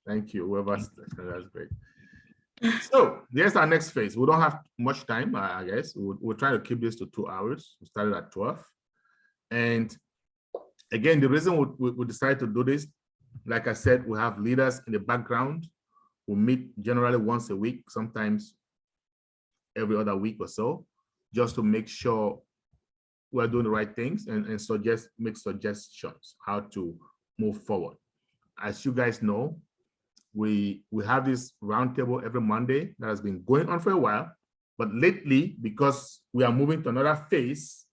Thank you. That's great. So here's our next phase. We don't have much time, I guess. We'll try to keep this to 2 hours. We started at 12. And again, the reason we decided to do this, like I said, we have leaders in the background who meet generally once a week, sometimes every other week or so, just to make sure we're doing the right things and make suggestions how to move forward. As you guys know, we have this roundtable every Monday that has been going on for a while, but lately, because we are moving to another phase,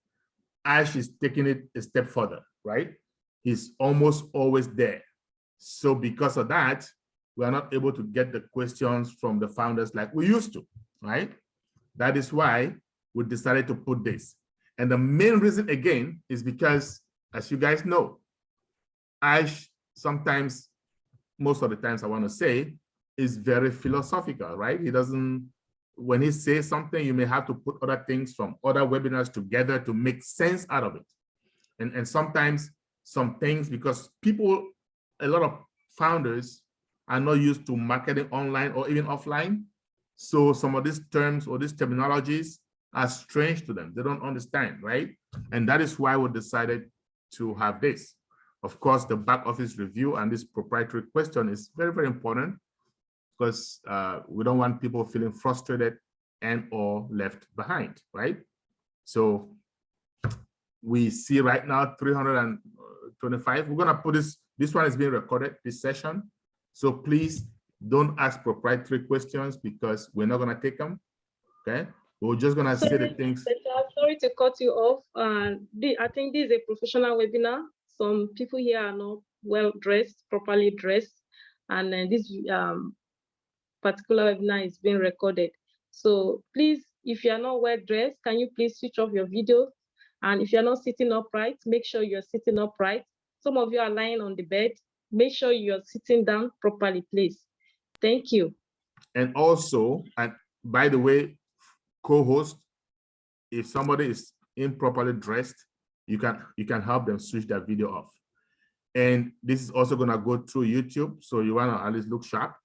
Ash is taking it a step further, right? He's almost always there. So because of that, we are not able to get the questions from the founders like we used to, right? That is why we decided to put this. And the main reason, again, is because, as you guys know, Ash sometimes, most of the times I want to say, is very philosophical, right? He doesn't, when he says something, you may have to put other things from other webinars together to make sense out of it. And sometimes some things, because people, a lot of founders are not used to marketing online or even offline. So some of these terms or these terminologies are strange to them. They don't understand, right? And that is why we decided to have this. Of course, the back office review and this proprietary question is very, very important because we don't want people feeling frustrated and or left behind, right? So we see right now 325. We're gonna put this one is being recorded, this session. So please don't ask proprietary questions because we're not gonna take them, okay? We're just gonna say the things. Sorry to cut you off. I think this is a professional webinar. Some people here are not well dressed, properly dressed, and this particular webinar is being recorded. So please, if you are not well dressed, can you please switch off your video? And if you're not sitting upright, make sure you're sitting upright. Some of you are lying on the bed. Make sure you're sitting down properly, please. Thank you. And also, and by the way, co-host, if somebody is improperly dressed, you can help them switch their video off. And this is also going to go through YouTube, so you want to at least look sharp.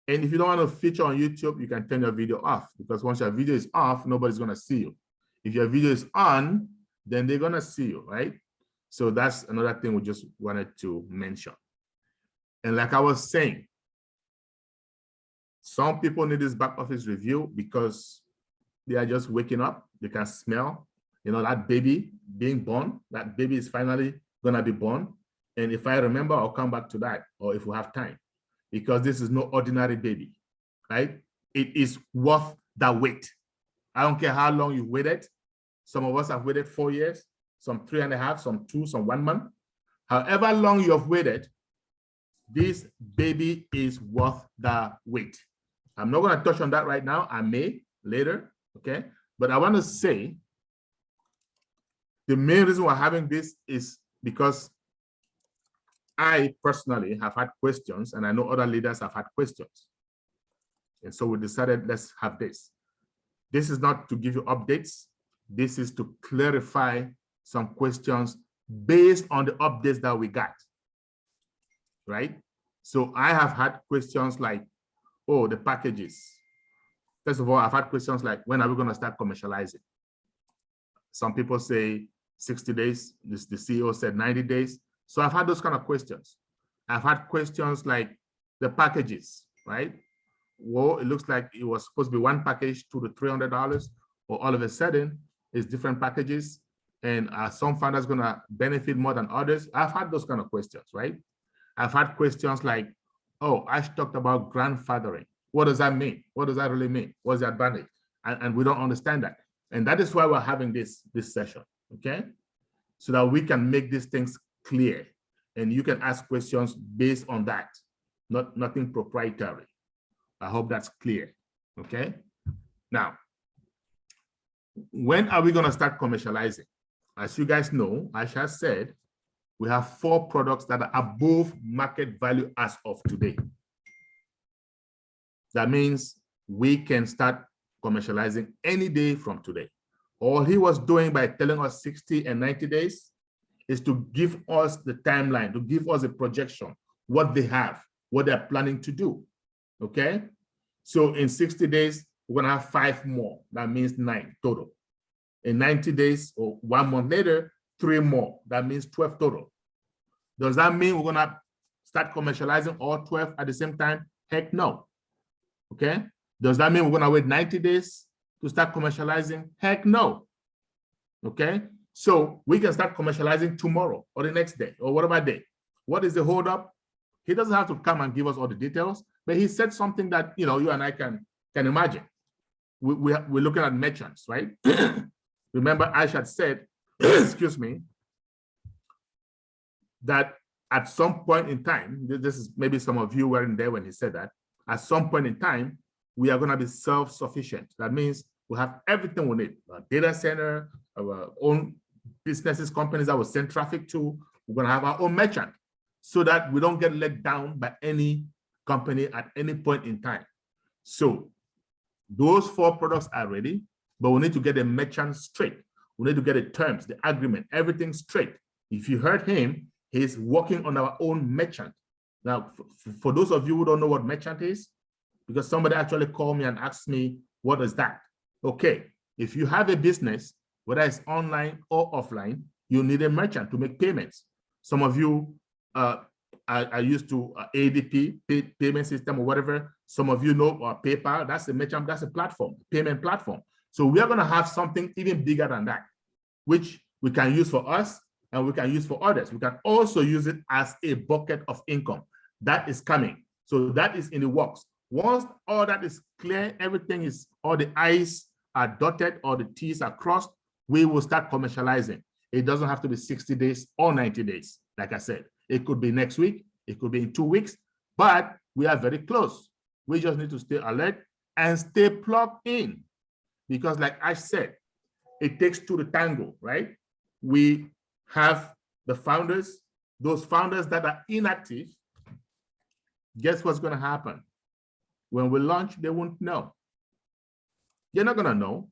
And if you don't want to feature on YouTube, you can turn your video off, because once your video is off, nobody's going to see you. If your video is on, then they're going to see you, right? So that's another thing we just wanted to mention. And like I was saying, some people need this back office review because they are just waking up. They can smell, you know, that baby being born. That baby is finally going to be born. And if I remember, I'll come back to that, or if we have time, because this is no ordinary baby, right? It is worth that wait. I don't care how long you've waited. Some of us have waited 4 years, some 3.5, some 2, some 1 month. However long you have waited, this baby is worth the wait. I'm not going to touch on that right now. I may later, okay? But I want to say the main reason we're having this is because I personally have had questions, and I know other leaders have had questions. And so we decided, let's have this. This is not to give you updates. This is to clarify some questions based on the updates that we got, right? So I have had questions like, oh, the packages. First of all, I've had questions like, when are we going to start commercializing? Some people say 60 days. The CEO said 90 days. So I've had those kind of questions. I've had questions like the packages, right? Well, it looks like it was supposed to be one package, $200 to $300, or all of a sudden it's different packages, and are some founders going to benefit more than others? I've had those kind of questions, right? I've had questions like, oh, Ash talked about grandfathering. What does that mean? What does that really mean? What's the advantage? And we don't understand that. And that is why we're having this session, okay? So that we can make these things clear, and you can ask questions based on that, nothing proprietary. I hope that's clear, okay? Now, when are we going to start commercializing? As you guys know, Ash has said, we have 4 products that are above market value as of today. That means we can start commercializing any day from today. All he was doing by telling us 60 and 90 days is to give us the timeline, to give us a projection, what they have. what they're planning to do. Okay. So in 60 days, we're going to have 5 more. That means 9 total. In 90 days or 1 month later, 3 more. That means 12 total. Does that mean we're going to start commercializing all 12 at the same time? Heck no. Okay. Does that mean we're going to wait 90 days to start commercializing? Heck no. Okay. So we can start commercializing tomorrow or the next day or whatever day. What is the holdup? He doesn't have to come and give us all the details, but he said something that, you know, you and I can imagine. We're looking at merchants, right? Remember, Aisha had said, excuse me, that at some point in time, this is maybe some of you weren't there when he said that, at some point in time, we are going to be self-sufficient. That means we have everything we need, a data center, our own businesses, companies that will send traffic to. We're going to have our own merchant so that we don't get let down by any company at any point in time. So those 4 products are ready, but we need to get the merchant straight. We need to get the terms, the agreement, everything straight. If you heard him, he's working on our own merchant. Now, for those of you who don't know what merchant is, because somebody actually called me and asked me, what is that? Okay, if you have a business, whether it's online or offline, you need a merchant to make payments. Some of you are used to ADP, payment system or whatever. Some of you know PayPal, that's a merchant, that's a platform, payment platform. So we are going to have something even bigger than that, which we can use for us and we can use for others. We can also use it as a bucket of income. That is coming. So that is in the works. Once all that is clear, everything is, all the I's are dotted, all the T's are crossed, we will start commercializing. It doesn't have to be 60 days or 90 days. Like I said, it could be next week, it could be in 2 weeks, but we are very close. We just need to stay alert and stay plugged in. Because like I said, it takes 2 to tango, right? We have the founders, those founders that are inactive. Guess what's going to happen? When we launch, they won't know. They're not going to know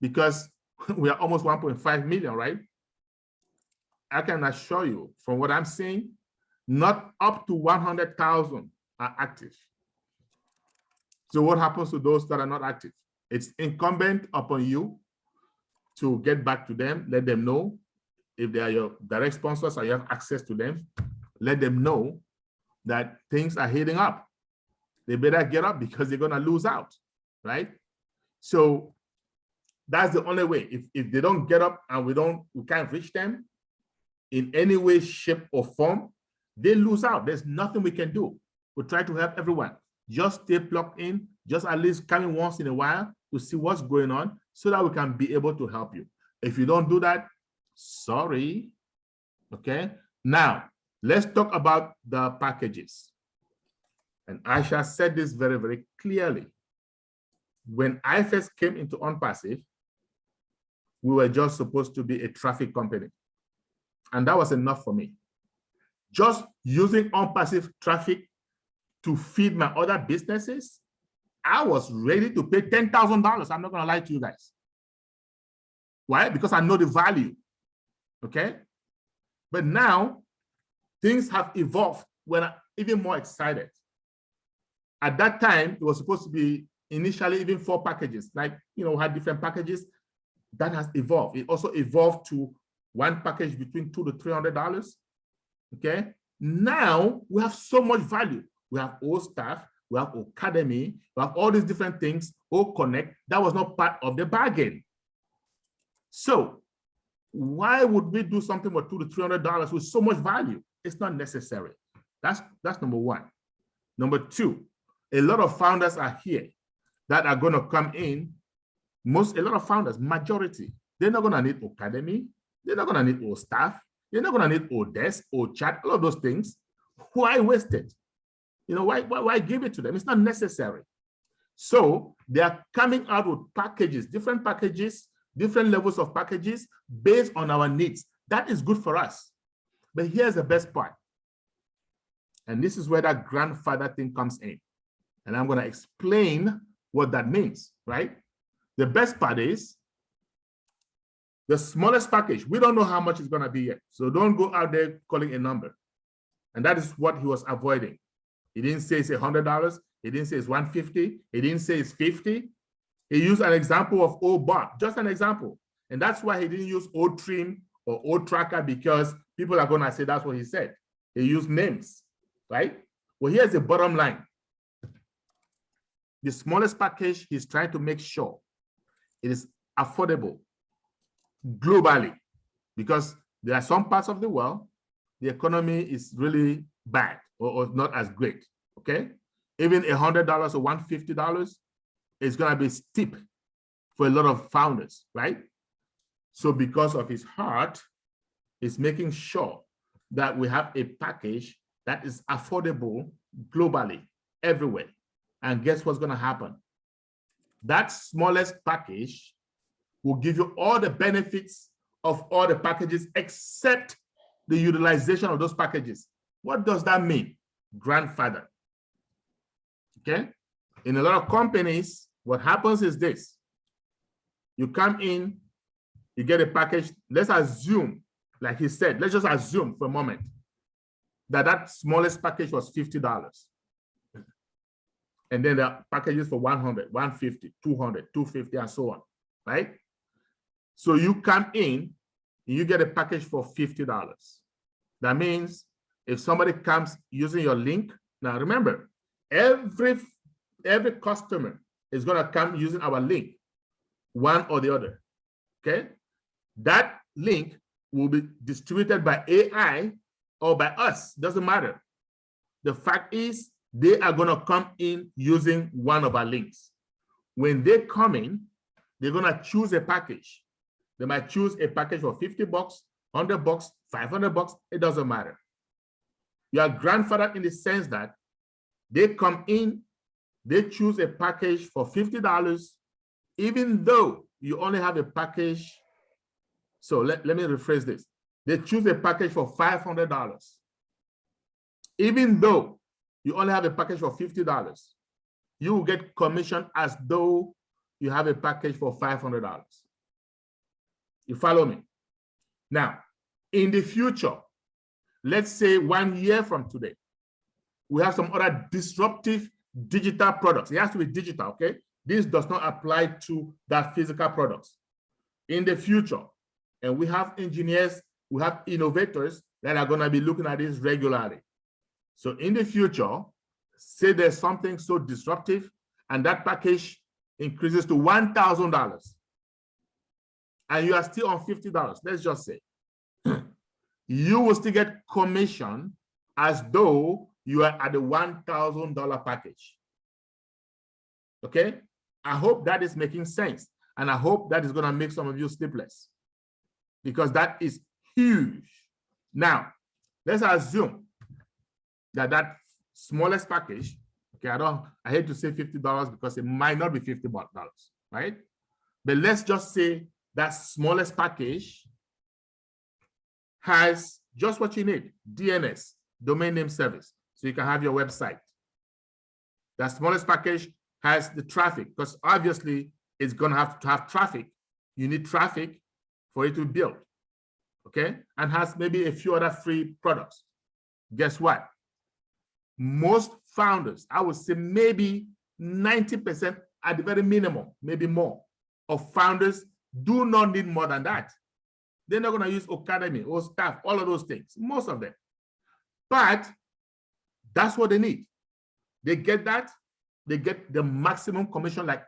because we are almost 1.5 million, right? I can assure you from what I'm seeing, not up to 100,000 are active. So what happens to those that are not active? It's incumbent upon you to get back to them, let them know if they are your direct sponsors or you have access to them, let them know that things are heating up. They better get up because they're going to lose out, right? So that's the only way. If they don't get up and we can't reach them in any way, shape, or form, they lose out. There's nothing we can do. We try to help everyone. Just stay plugged in, just at least coming once in a while to see what's going on so that we can be able to help you. If you don't do that, sorry. Okay. Now, let's talk about the packages. And Aisha said this very, very clearly. When I first came into ONPASSIVE, we were just supposed to be a traffic company. And that was enough for me. Just using ONPASSIVE traffic to feed my other businesses, I was ready to pay $10,000. I'm not going to lie to you guys. Why? Because I know the value. Okay. But now things have evolved when I'm even more excited. At that time, it was supposed to be initially even 4 packages, like, you know, had different packages. That has evolved. It also evolved to 1 package between $200 to $300. Okay. Now we have so much value. We have all staff, we have academy, we have all these different things, all connect. That was not part of the bargain. So why would we do something for $200 to $300 with so much value? It's not necessary. That's number 1. Number 2, a lot of founders are here that are going to come in. A lot of founders, majority, they're not going to need academy. They're not going to need all staff. They're not going to need all desk, all chat, all of those things. Why waste it? You know, why give it to them? It's not necessary. So they are coming out with packages, different levels of packages based on our needs. That is good for us. But here's the best part. And this is where that grandfather thing comes in. And I'm going to explain what that means, right? The best part is the smallest package. We don't know how much it's going to be yet. So don't go out there calling a number. And that is what he was avoiding. He didn't say it's $100. He didn't say it's $150. He didn't say it's $50. He used an example of OBOT, just an example. And that's why he didn't use OTrim or OTracker, because people are going to say that's what he said. He used names, right? Well, here's the bottom line. The smallest package, he's trying to make sure it is affordable globally, because there are some parts of the world, the economy is really bad or not as great, okay? Even $100 or $150 is gonna be steep for a lot of founders, right? So because of his heart, he's making sure that we have a package that is affordable globally, everywhere. And guess what's gonna happen? That smallest package will give you all the benefits of all the packages except the utilization of those packages. What does that mean? Grandfather. Okay? In a lot of companies, what happens is this. You come in, you get a package. Let's assume, like he said, let's just assume for a moment that that smallest package was $50. And then the packages for 100, 150, 200, 250, and so on, right? So you come in, you get a package for $50. That means if somebody comes using your link, now remember, every customer is going to come using our link, one or the other, okay? That link will be distributed by AI or by us, doesn't matter. The fact is, they are going to come in using one of our links. When they come in, they're going to choose a package. They might choose a package for $50, $100, $500, it doesn't matter. You are grandfathered in the sense that they come in, they choose a package for $50, even though you only have a package. So let me rephrase this. They choose a package for $500. Even though you only have a package for $50, you will get commission as though you have a package for $500. You follow me? Now, in the future, let's say 1 year from today, we have some other disruptive digital products. It has to be digital, okay? This does not apply to that physical products. In the future, and we have engineers, we have innovators that are going to be looking at this regularly. So in the future, say there's something so disruptive and that package increases to $1,000 and you are still on $50, let's just say, you will still get commission as though you are at the $1,000 package. Okay? I hope that is making sense. And I hope that is going to make some of you sleepless, because that is huge. Now, let's assume that that smallest package, okay, I hate to say $50 because it might not be $50, right? But let's just say that smallest package has just what you need, DNS, domain name service, so you can have your website. That smallest package has the traffic, because obviously it's going to have traffic. You need traffic for it to build, okay? And has maybe a few other free products. Guess what? Most founders, I would say maybe 90% at the very minimum, maybe more, of founders do not need more than that. They're not going to use Academy or staff, all of those things, most of them. But that's what they need. They get that, they get the maximum commission like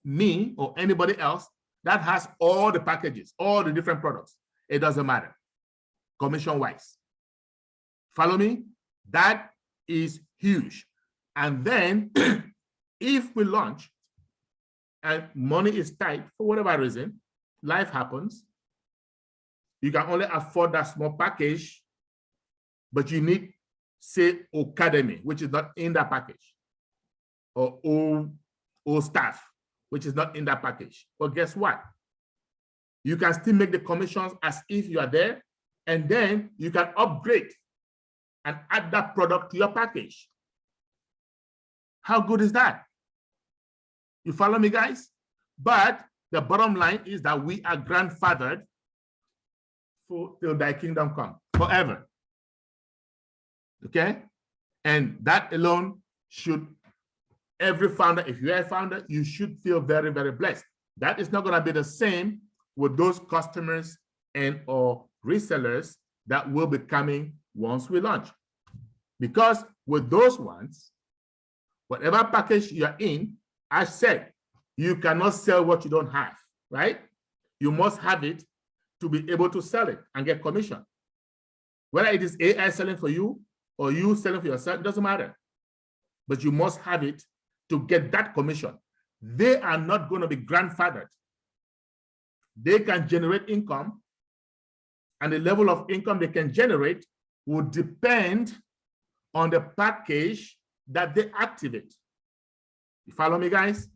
me or anybody else that has all the packages, all the different products. It doesn't matter, commission-wise. Follow me? That is huge. And then if we launch and money is tight for whatever reason, life happens, you can only afford that small package, but you need, say, Academy, which is not in that package, or O staff, which is not in that package. But guess what? You can still make the commissions as if you are there, and then you can upgrade and add that product to your package. How good is that? You follow me, guys? But the bottom line is that we are grandfathered till thy kingdom come, forever. Okay? And that alone should, every founder, if you're a founder, you should feel very, very blessed. That is not going to be the same with those customers and or resellers that will be coming once we launch. Because with those ones, whatever package you're in, I said, you cannot sell what you don't have, right? You must have it to be able to sell it and get commission. Whether it is AI selling for you or you selling for yourself, it doesn't matter. But you must have it to get that commission. They are not going to be grandfathered. They can generate income, and the level of income they can generate will depend on the package that they activate. You follow me, guys?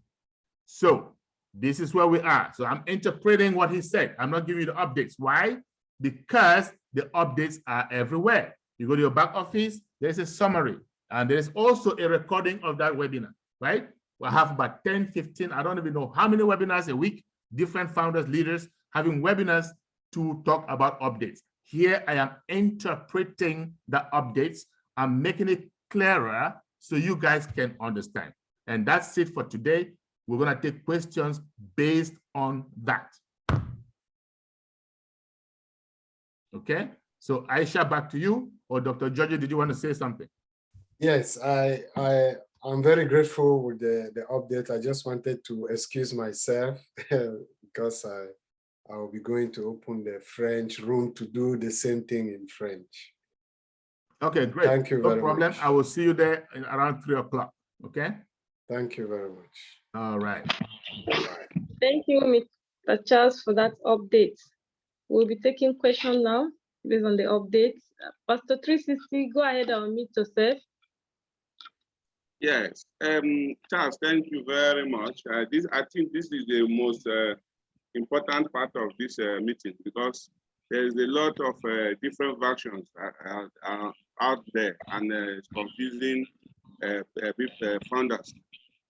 So this is where we are. So I'm interpreting what he said. I'm not giving you the updates. Why? Because the updates are everywhere. You go to your back office, there's a summary, and there's also a recording of that webinar, right? We'll have about 10, 15, I don't even know how many webinars a week, different founders, leaders having webinars to talk about updates. Here I am interpreting the updates. I'm making it clearer so you guys can understand. And that's it for today. We're going to take questions based on that. Okay, so Aisha, back to you, or Dr. Georgie, did you want to say something? Yes, I'm very grateful with the update. I just wanted to excuse myself because I will be going to open the French room to do the same thing in French. Okay, great. Thank you very much. I will see you there around 3 o'clock. Okay. Thank you very much. All right. Bye. Thank you, Mr. Charles, for that update. We'll be taking questions now based on the updates. Pastor 360, go ahead and unmute yourself. Yes, Charles, thank you very much. I think this is the most important part of this meeting, because there is a lot of different versions out there, and it's confusing founders.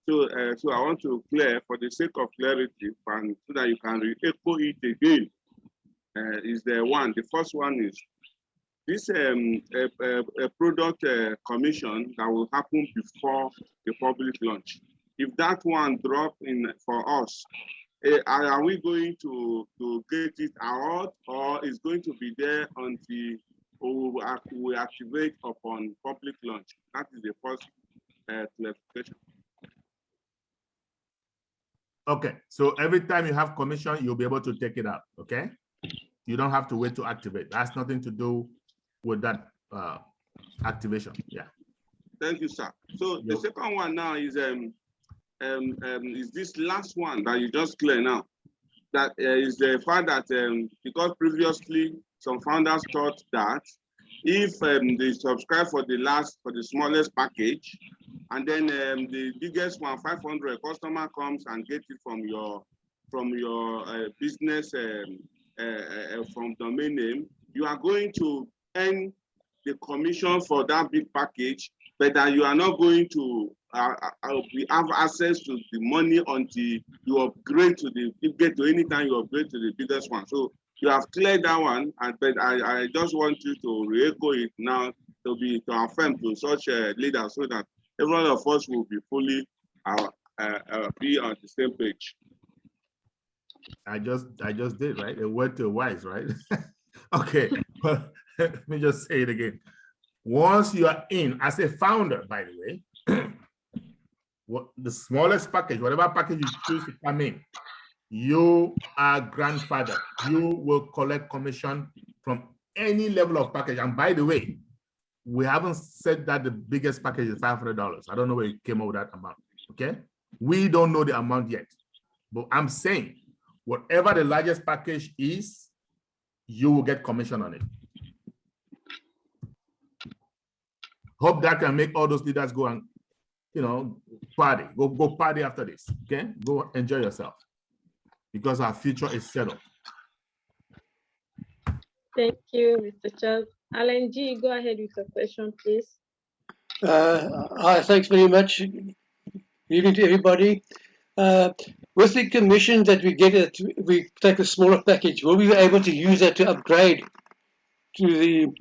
So I want to clear, for the sake of clarity, and so that you can re-echo it again, is the one. The first one is this a product commission that will happen before the public launch. If that one drop in for us, are we going to get it out, or is going to be there until we activate upon public launch? That is the first clarification. Okay, so every time you have commission, you'll be able to take it out, okay? You don't have to wait to activate. That's nothing to do with that activation. Yeah. Thank you, sir. So the second one now is this last one that you just clear now. That is the fact that because previously some founders thought that if they subscribe for the smallest package, and then the biggest one, 500, customer comes and get it from your business from domain name, you are going to earn the commission for that big package, but that you are not going to have access to the money until you upgrade to anytime you upgrade to the biggest one. So you have cleared that one, but I just want you to re-echo it now to affirm to such leaders, so that every one of us will be fully be on the same page. I just did, right? A word to a wise, right? Okay, well, let me just say it again. Once you are in as a founder, by the way, what the smallest package, whatever package you choose to come in, you are grandfather. You will collect commission from any level of package. And by the way, we haven't said that the biggest package is $500. I don't know where you came up with that amount. Okay, we don't know the amount yet, but I'm saying whatever the largest package is, you will get commission on it. Hope that can make all those leaders go and, party. Go party after this. Okay, go enjoy yourself, because our future is settled. Thank you, Mr. Charles. Alan G, go ahead with your question, please. Hi, thanks very much. Good evening to everybody. With the commission that we get, we take a smaller package. Will we be able to use that to upgrade to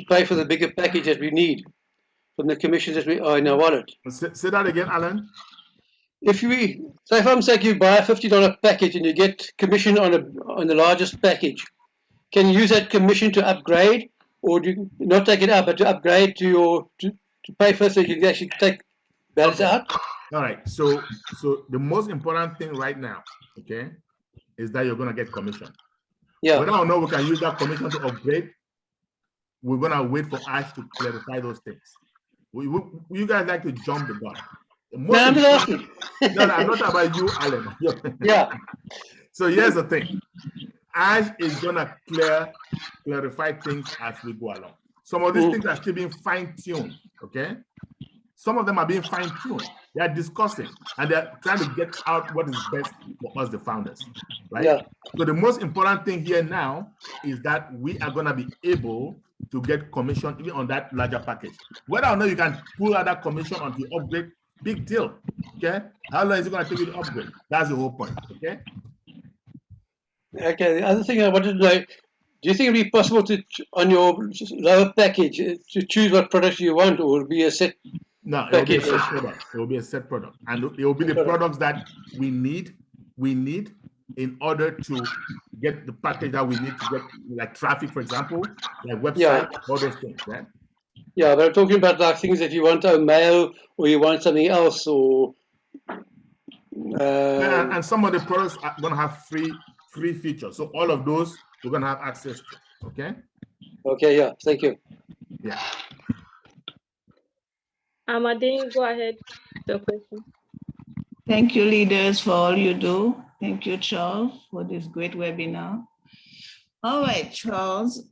pay for the bigger package that we need? from the commissions that we are in our wallet. Say that again, Alan. If we, so if I'm saying you buy a $50 package and you get commission on the largest package, can you use that commission to upgrade, or do you not take it up, but to upgrade to pay first so you can actually balance out? All right. So the most important thing right now, okay, is that you're gonna get commission. Yeah. Whether or not we can use that commission to upgrade, we're gonna wait for Ash to clarify those things. You guys like to jump the gun. No, I'm just asking. No, I'm not about you, Alan. Yeah. So here's the thing. Ash is gonna clarify things as we go along. Some of these things are still being fine-tuned, okay? Some of them are being fine-tuned. They are discussing and they're trying to get out what is best for us, the founders, right? Yeah. So the most important thing here now is that we are gonna be able to get commission even on that larger package. Whether or not you can pull out that commission on the upgrade, big deal, okay? How long is it gonna take you to upgrade? That's the whole point, okay? Okay, the other thing I wanted to know, do you think it'd be possible to, on your lower package, to choose what products you want, or will it be a set? No, it will be a set product. It will be a set product. And it will be the products that we need in order to get the package that we need to get, like traffic, for example, like website, all those things, right? Yeah, but I'm talking about like things if you want a mail or you want something else, or and some of the products are gonna have free features. So all of those we're gonna have access to. Okay. Okay. Yeah. Thank you. Yeah. Amadine, go ahead. The question. Thank you, leaders, for all you do. Thank you, Charles, for this great webinar. All right, Charles.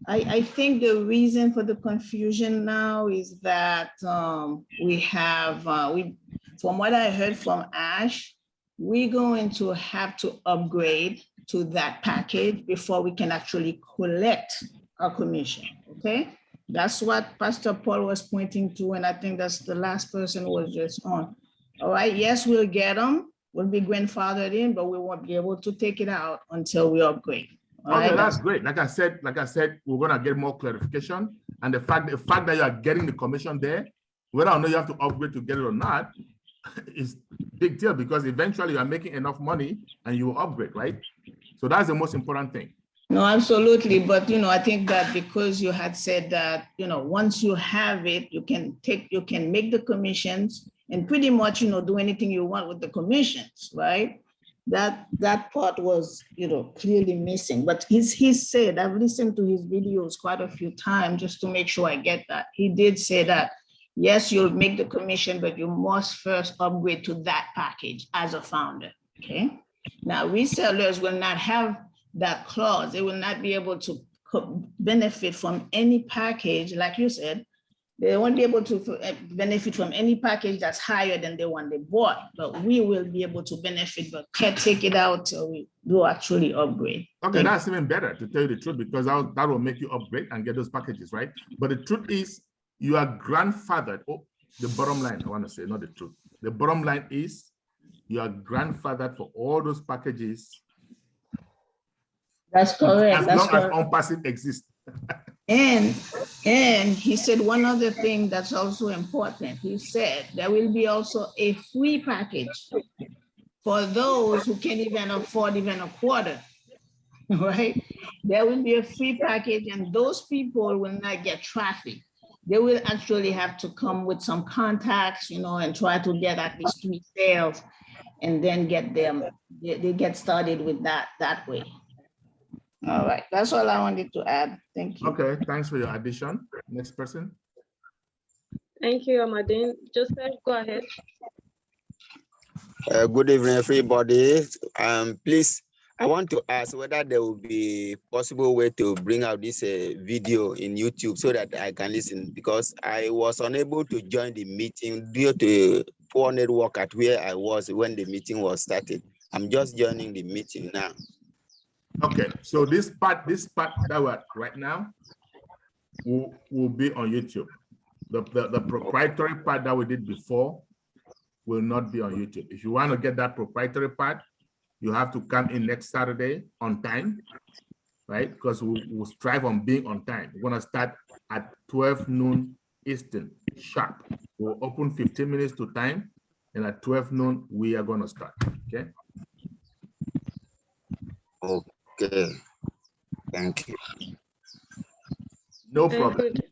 I think the reason for the confusion now is that we have, from what I heard from Ash, we're going to have to upgrade to that package before we can actually collect our commission, okay? That's what Pastor Paul was pointing to, and I think that's the last person who was just on. All right, yes, we'll get them, we'll be grandfathered in, but we won't be able to take it out until we upgrade. All okay, right? that's great. Like I said, we're gonna get more clarification, and the fact that you are getting the commission there, whether or not you have to upgrade to get it or not, is big deal, because eventually you are making enough money and you will upgrade, right? So that's the most important thing. No, absolutely. But, I think that because you had said that, once you have it, you can make the commissions and pretty much, do anything you want with the commissions, right? That part was, clearly missing. But he said, I've listened to his videos quite a few times just to make sure I get that. He did say that, yes, you'll make the commission, but you must first upgrade to that package as a founder, okay? Now, resellers will not have that clause. They will not be able to benefit from any package, like you said. They won't be able to benefit from any package that's higher than the one they bought, but we will be able to benefit, but can't take it out till we do actually upgrade. Okay, that's even better, to tell you the truth, because that will make you upgrade and get those packages, right? But the truth is, you are grandfathered. Oh, the bottom line, I want to say, not the truth. The bottom line is, you are grandfathered for all those packages. That's correct. As long as ONPASSIVE exists. And he said one other thing that's also important. He said there will be also a free package for those who can't even afford even a quarter, right? There will be a free package, and those people will not get traffic. They will actually have to come with some contacts, and try to get at least 3 sales, and then get them, they get started with that way. All right, that's all I wanted to add. Thank you. Okay, thanks for your addition. Next person. Thank you, Amadine. Joseph, go ahead. Good evening, everybody. Please, I want to ask whether there will be possible way to bring out this video in YouTube so that I can listen, because I was unable to join the meeting due to poor network at where I was when the meeting was started. I'm just joining the meeting now. Okay, so this part that we're right now will be on YouTube. The proprietary part that we did before will not be on YouTube. If you want to get that proprietary part, you have to come in next Saturday on time, right? Because we'll strive on being on time. We're going to start at 12 noon Eastern, sharp. We'll open 15 minutes to time, and at 12 noon, we are going to start, okay? Okay. Thank you. No Very problem. good.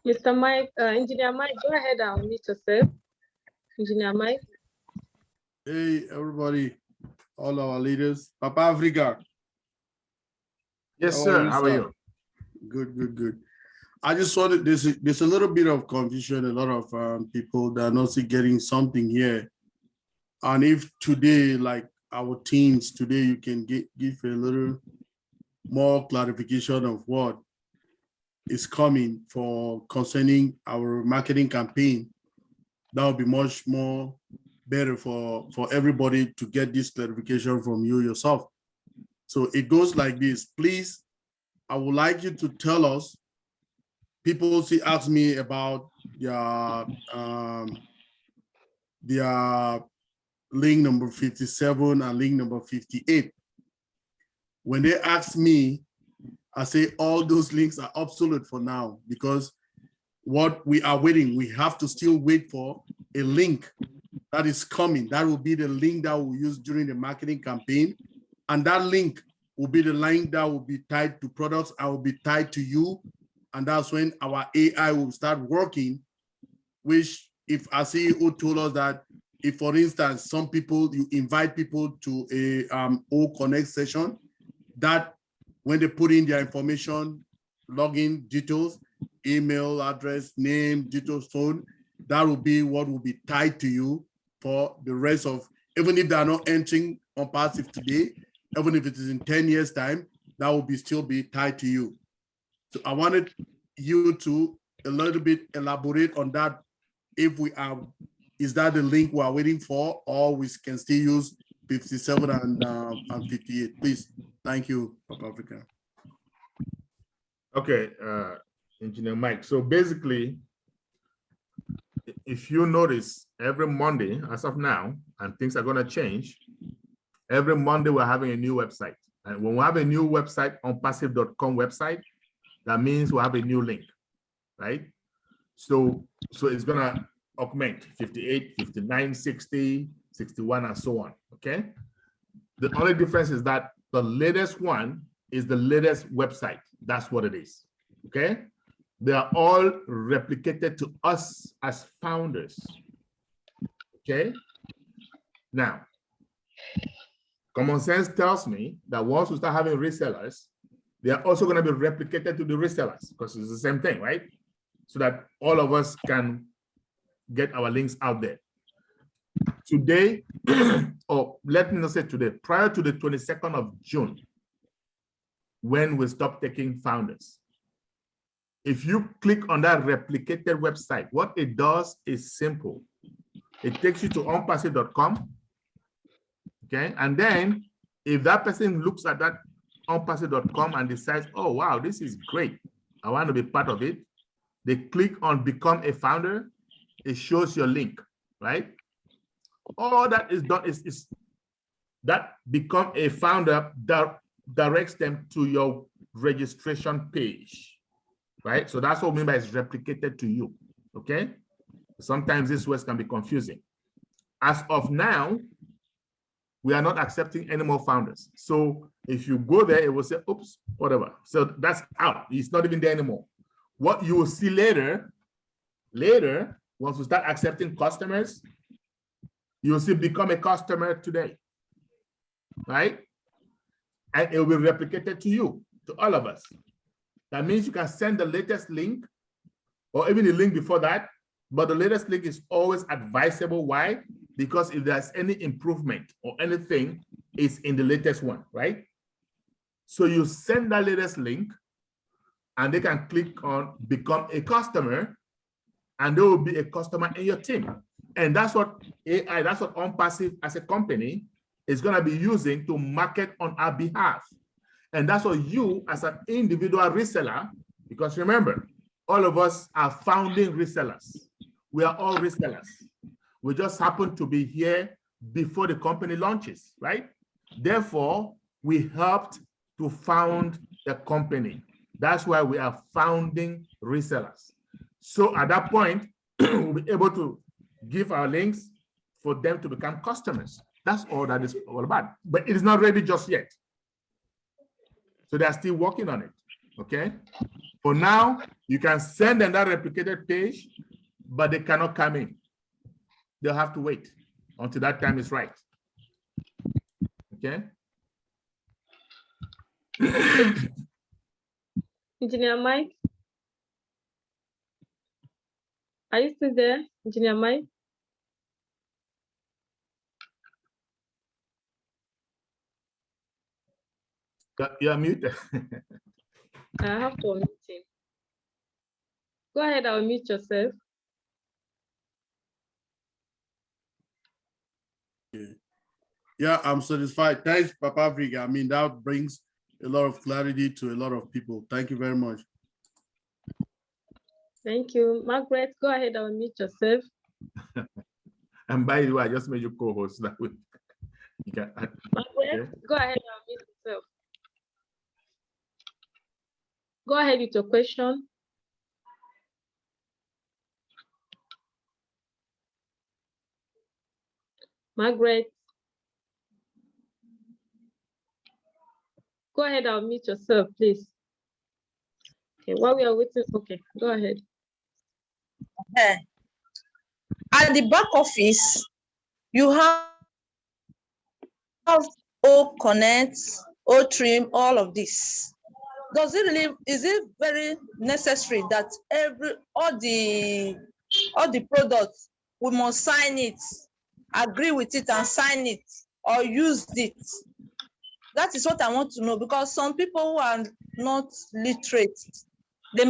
Mr. Mike, Engineer Mike, go ahead and unmute yourself. Engineer Mike. Hey, everybody, all our leaders. Papa Africa. Yes, How sir. you, How are you? Good, good, good. I just wanted, there's a little bit of confusion, a lot of people that are not getting something here. And if today, like our teams today, you can give a little more clarification of what is coming for concerning our marketing campaign, that would be much more better for everybody to get this clarification from you yourself. So it goes like this. Please, I would like you to tell us, people ask me about their link number 57 and link number 58. When they ask me, I say all those links are obsolete for now, because what we are waiting, we have to still wait for a link that is coming. That will be the link that we'll use during the marketing campaign. And that link will be the link that will be tied to products. I will be tied to you. And that's when our AI will start working, which if our CEO told us that if, for instance, some people, you invite people to a O Connect session, that when they put in their information, login details, email address, name, details, phone, that will be what will be tied to you for the rest of, even if they are not entering ONPASSIVE today, even if it is in 10 years time, that will still be tied to you. So I wanted you to a little bit elaborate on that. If we are, is that the link we are waiting for, or we can still use 57 and 58, please. Thank you, Papa Africa. Okay, Engineer Mike. So basically, if you notice, every Monday, as of now, and things are going to change, every Monday we're having a new website. And when we have a new website, ONPASSIVE.com website, that means we have a new link, right? So it's going to augment 58, 59, 60, 61, and so on, okay? The only difference is that the latest one is the latest website. That's what it is, okay? They are all replicated to us as founders, okay? Now, common sense tells me that once we start having resellers, they are also going to be replicated to the resellers, because it's the same thing, right? So that all of us can get our links out there. Today, or let me not say today, prior to the 22nd of June, when we stop taking founders, if you click on that replicated website, what it does is simple. It takes you to onpassive.com, okay? And then if that person looks at that onpassive.com and decides, oh, wow, this is great, I want to be part of it, they click on become a founder, it shows your link, right? All that is done is that become a founder that directs them to your registration page, right? So that's what we mean by it's replicated to you, okay? Sometimes these words can be confusing. As of now, we are not accepting any more founders. So if you go there, it will say, oops, whatever. So that's out. It's not even there anymore. What you will see later, once we start accepting customers, you'll see become a customer today, right? And it will be replicated to you, to all of us. That means you can send the latest link or even the link before that, but the latest link is always advisable. Why? Because if there's any improvement or anything, it's in the latest one, right? So you send that latest link and they can click on become a customer, and there will be a customer in your team. And that's what AI, that's what ONPASSIVE as a company is going to be using to market on our behalf. And that's what you as an individual reseller, because remember, all of us are founding resellers. We are all resellers. We just happen to be here before the company launches, right? Therefore, we helped to found the company. That's why we are founding resellers. So at that point, we'll be able to give our links for them to become customers. That's all that is all about. But it is not ready just yet. So they're still working on it. Okay. For now, you can send them that replicated page, but they cannot come in. They'll have to wait until that time is right. Okay. Engineer Mike? Are you still there, Engineer Mike? You're muted. I have to unmute him. Go ahead, I'll mute yourself. Yeah, I'm satisfied. Thanks, Papa Africa. I mean, that brings a lot of clarity to a lot of people. Thank you very much. Thank you. Margaret, go ahead, I'll mute yourself. And by the way, I just made you co-host. That way you can. Margaret, go ahead, I'll mute yourself. Go ahead with your question. Margaret. Go ahead, I'll mute yourself, please. Okay, while we are waiting, okay, go ahead. At the back office, you have O Connect, O Trim, all of this. Does it really, is it very necessary that all the products, we must sign it, agree with it and sign it, or use it? That is what I want to know, because some people who are not literate, they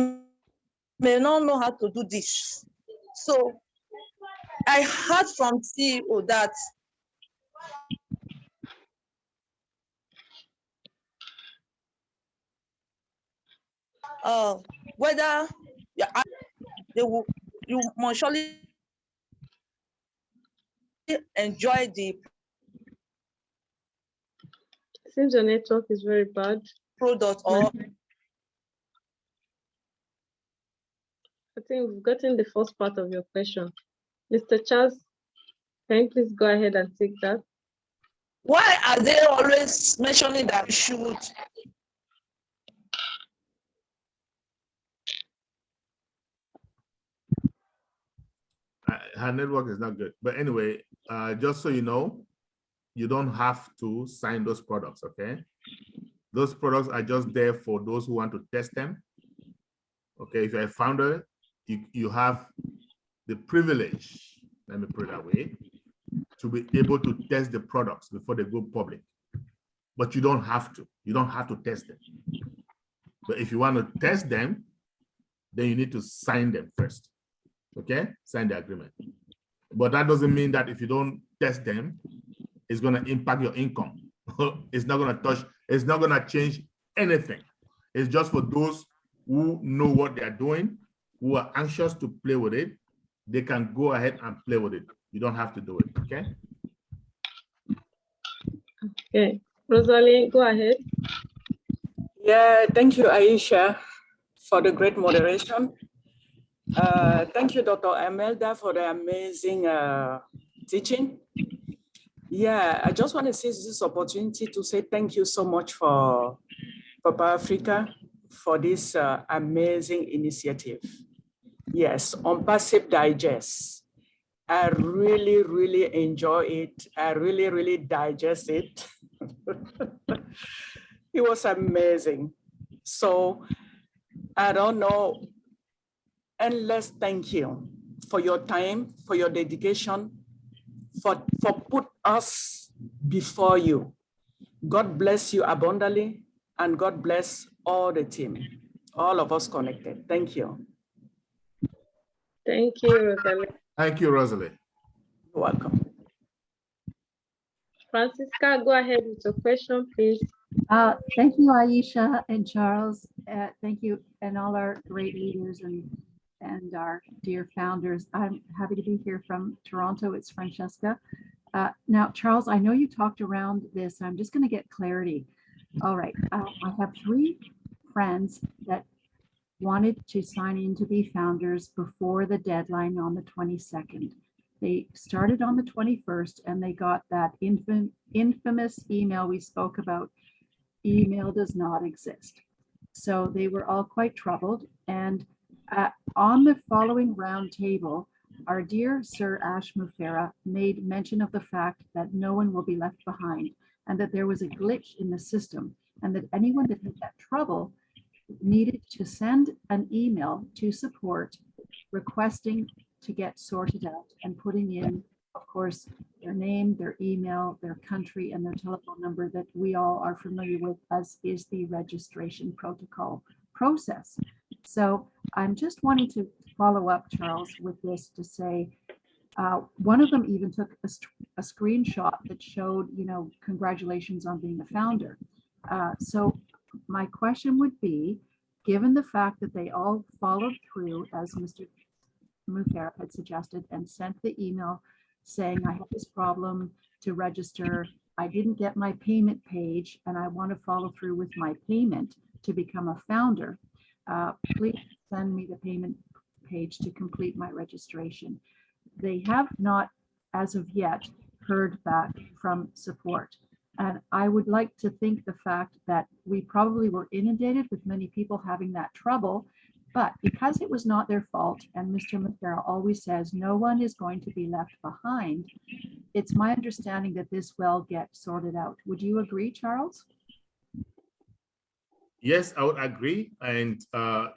may not know how to do this. So I heard from CEO that whether you must surely enjoy the Seems your network is very bad. product, or I think we've gotten the first part of your question. Mr. Charles, can you please go ahead and take that? why are they always mentioning that we should? Her network is not good. But anyway, just so you know, you don't have to sign those products, okay? Those products are just there for those who want to test them. Okay, if you're a founder, you have the privilege, let me put it that way, to be able to test the products before they go public. But you don't have to. You don't have to test them. But if you want to test them, then you need to sign them first. Okay, sign the agreement. But that doesn't mean that if you don't test them, it's going to impact your income. It's not going to touch, it's not going to change anything. It's just for those who know what they're doing, who are anxious to play with it. They can go ahead and play with it. You don't have to do it, okay? Okay, Rosalie, go ahead. Yeah, thank you, Aisha, for the great moderation. Thank you, Dr. Imelda, for the amazing teaching. Yeah, I just want to seize this opportunity to say thank you so much for Papa Africa for this amazing initiative. Yes, ONPASSIVE Digest. I really, really enjoy it. I really, really digest it. It was amazing. So I don't know, endless thank you for your time, for your dedication, for put us before you. God bless you abundantly, and God bless all the team, all of us connected. Thank you. Thank you, Rosalie. Thank you, Rosalie. You're welcome. Francisca, go ahead with your question, please. Thank you, Aisha and Charles. Thank you, and all our great leaders and our dear founders. I'm happy to be here from Toronto. It's Francesca. Now, Charles, I know you talked around this. I'm just going to get clarity. All right. I have 3 friends that wanted to sign in to be founders before the deadline on the 22nd. They started on the 21st and they got that infamous email we spoke about. Email does not exist. So they were all quite troubled. And on the following round table, our dear Sir Ash Mufera made mention of the fact that no one will be left behind and that there was a glitch in the system and that anyone that had that trouble needed to send an email to support requesting to get sorted out and putting in, of course, their name, their email, their country, and their telephone number that we all are familiar with, as is the registration protocol process. So I'm just wanting to follow up, Charles, with this to say, one of them even took a screenshot that showed, you know, congratulations on being a founder. So my question would be, given the fact that they all followed through, as Mr. Mufera had suggested, and sent the email saying, I have this problem to register, I didn't get my payment page, and I want to follow through with my payment to become a founder, please send me the payment page to complete my registration. They have not, as of yet, heard back from support. And I would like to think the fact that we probably were inundated with many people having that trouble, but because it was not their fault, and Mr. Mufera always says no one is going to be left behind, it's my understanding that this will get sorted out. Would you agree, Charles? Yes, I would agree. And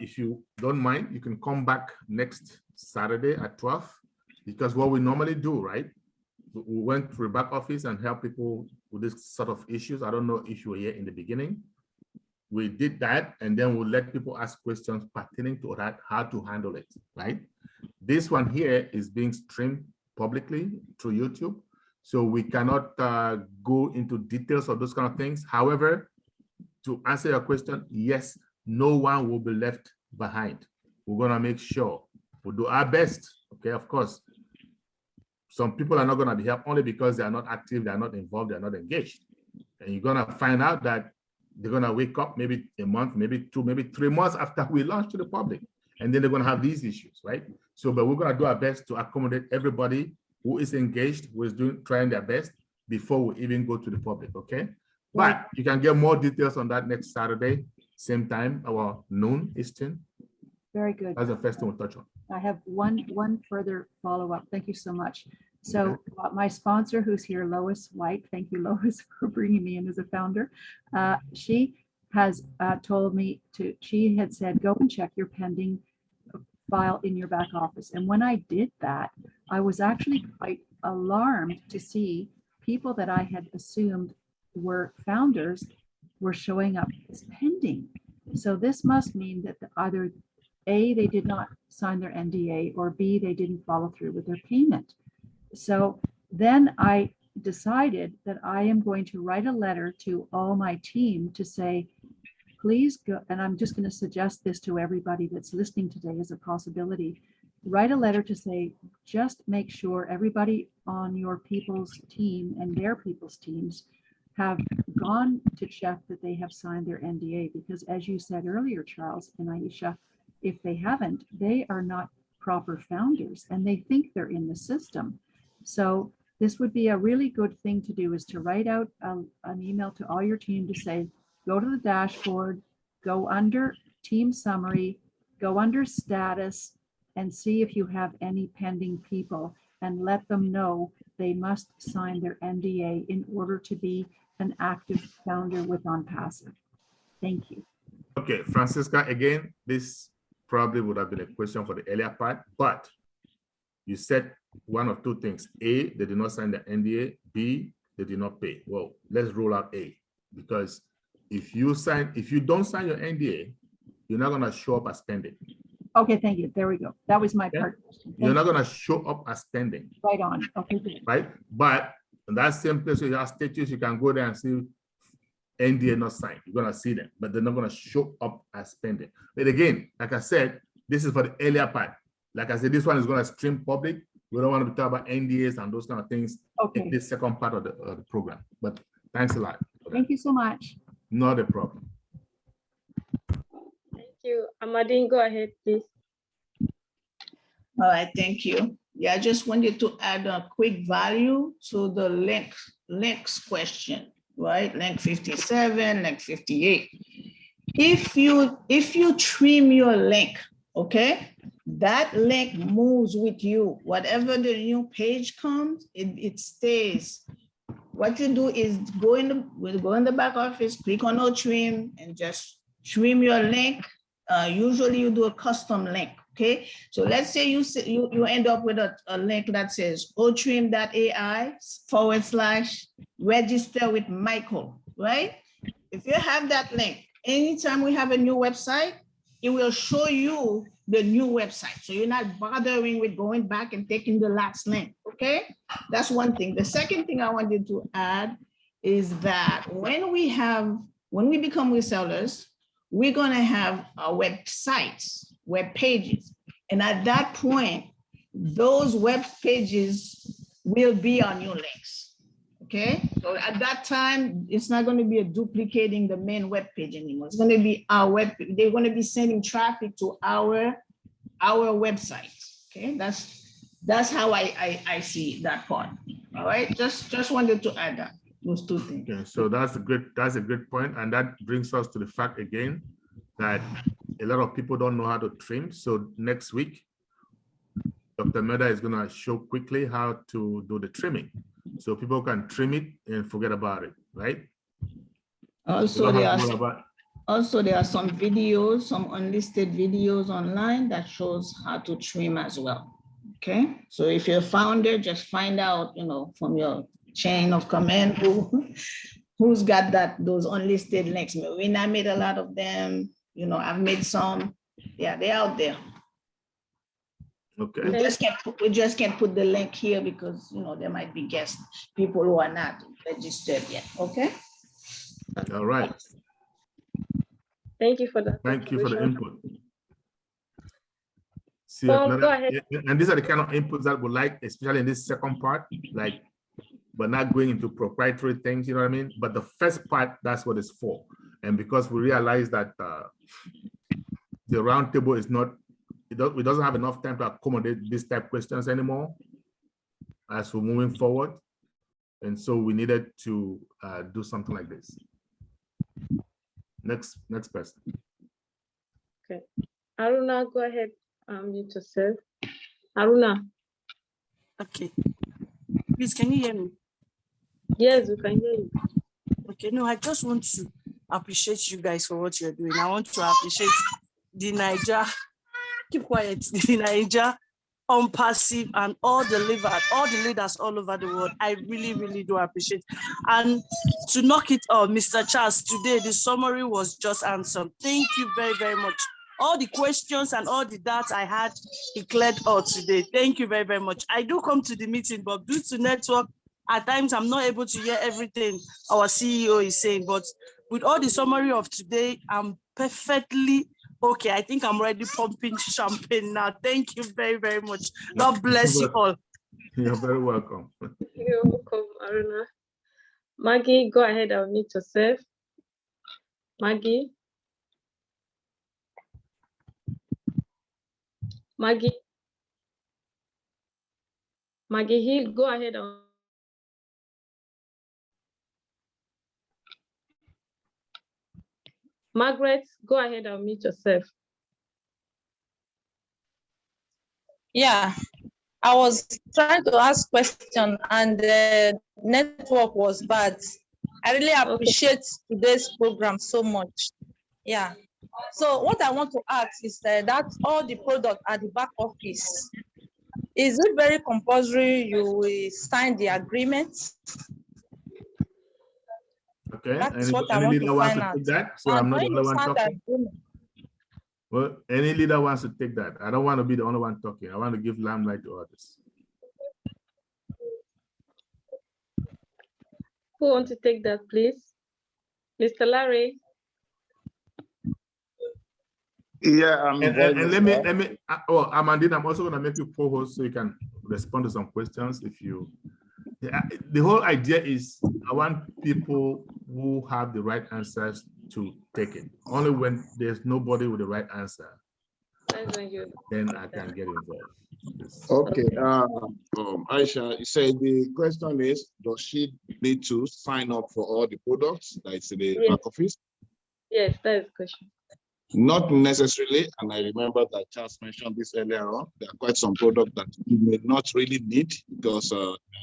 if you don't mind, you can come back next Saturday at 12, because what we normally do, right? We went to the back office and help people with this sort of issues. I don't know if you were here in the beginning. We did that, and then we'll let people ask questions pertaining to that, how to handle it, right? This one here is being streamed publicly through YouTube, so we cannot go into details of those kind of things. However, to answer your question, yes, no one will be left behind. We're gonna make sure we'll do our best, okay? Of course, some people are not gonna be helped only because they are not active, they are not involved, they're not engaged. And you're gonna find out that they're gonna wake up maybe a month, maybe 2, maybe 3 months after we launch to the public. And then they're gonna have these issues, right? So, but we're gonna do our best to accommodate everybody who is engaged, who is trying their best before we even go to the public, okay? But you can get more details on that next Saturday, same time, our noon Eastern. Very good. That's the first thing we'll touch on. I have one further follow-up. Thank you so much. So my sponsor who's here, Lois White, thank you, Lois, for bringing me in as a founder. She has told me she had said, go and check your pending file in your back office. And when I did that, I was actually quite alarmed to see people that I had assumed were founders were showing up as pending. So this must mean that either A, they did not sign their NDA, or B, they didn't follow through with their payment. So then I decided that I am going to write a letter to all my team to say, please go, and I'm just going to suggest this to everybody that's listening today as a possibility, write a letter to say, just make sure everybody on your people's team and their people's teams have gone to check that they have signed their NDA, because as you said earlier, Charles and Aisha, if they haven't, they are not proper founders and they think they're in the system. So this would be a really good thing to do, is to write out an email to all your team to say, go to the dashboard, go under team summary, go under status, and see if you have any pending people, and let them know they must sign their NDA in order to be an active founder with ONPASSIVE. Thank you. Okay, Francisca, again, this probably would have been a question for the earlier part, but you said one of two things. A, they did not sign the NDA. B, they did not pay. Well, let's rule out A, because if you don't sign your NDA, you're not gonna show up as pending. Okay, thank you. There we go. That was my part. You're not gonna show up as pending. Right on. Okay, good. Right? But in that same place where you have status, you can go there and see NDA not signed. You're gonna see them, but they're not gonna show up as pending. But again, like I said, this is for the earlier part. Like I said, this one is gonna stream public. We don't want to be talking about NDAs and those kind of things in this second part of the program. But thanks a lot. Thank you so much. Not a problem. Thank you. Amadine, go ahead, please. All right, thank you. Yeah, I just wanted to add a quick value to the links question, right? Link 57, link 58. If you trim your link, okay, that link moves with you. Whatever the new page comes, it stays. What you do is go in the back office, click on no trim, and just trim your link. Usually you do a custom link. Okay, so let's say you end up with a link that says otrim.ai/register with Michael, right? If you have that link, anytime we have a new website, it will show you the new website. So you're not bothering with going back and taking the last link, okay? That's one thing. The second thing I wanted to add is that when we become resellers, we're gonna have our websites, web pages. And at that point, those web pages will be on your links, okay? So at that time, it's not gonna be a duplicating the main web page anymore. It's gonna be our web, they're gonna be sending traffic to our website, okay? That's how I see that part, all right? Just wanted to add that, those two things. Okay, so that's a good point, and that brings us to the fact again that a lot of people don't know how to trim. So next week, Dr. Meda is going to show quickly how to do the trimming, so people can trim it and forget about it, right? Also, there are some videos, some unlisted videos online that shows how to trim as well. Okay, so if you're a founder, just find out, from your chain of command who's got those unlisted links. When I made a lot of them, I've made some. Yeah, they're out there. Okay. We just can't put the link here because there might be guest people who are not registered yet. Okay. All right. Thank you for that. Thank you for the input. See, Go ahead. And these are the kind of inputs that we like, especially in this second part, but not going into proprietary things, you know what I mean? But the first part, that's what it's for. And because we realize that the roundtable is not, it doesn't have enough time to accommodate these type of questions anymore as we're moving forward. And so we needed to do something like this. Next person. Okay. Aruna, go ahead. Mute yourself. Aruna. Okay. Please, can you hear me? Yes, we can hear you. Okay, no, I just want to appreciate you guys for what you're doing. I want to appreciate the Niger, keep quiet, the Niger, ONPASSIVE, and all the leaders all over the world. I really, really do appreciate. And to knock it off, Mr. Charles, today the summary was just answered. Thank you very, very much. All the questions and all the doubts I had, he cleared all today. Thank you very, very much. I do come to the meeting, but due to network, at times I'm not able to hear everything our CEO is saying. But with all the summary of today, I'm perfectly okay. I think I'm already pumping champagne now. Thank you very, very much. God bless you all. You're very welcome. You're welcome, Aruna. Maggie, go ahead. I'll need to serve. Maggie. Maggie Hill, go ahead. Margaret, go ahead and mute yourself. Yeah, I was trying to ask question and the network was bad. I really appreciate today's program so much. Yeah. So what I want to ask is that all the product at the back office, is it very compulsory you will sign the agreement? Okay. That's what I want to find out. That, so I'm not the only one talking. Well, any leader wants to take that. I don't want to be the only one talking. I want to give limelight to others. Who wants to take that, please? Mr. Larry. Yeah, and let me Amandine, I'm also going to make you co-host so you can respond to some questions if you. The whole idea is I want people who have the right answers to take it. Only when there's nobody with the right answer, then I can get involved. Okay. Aisha, you say the question is, does she need to sign up for all the products that's in the back office? Yes, that is the question. Not necessarily, and I remember that Charles mentioned this earlier on. There are quite some products that you may not really need because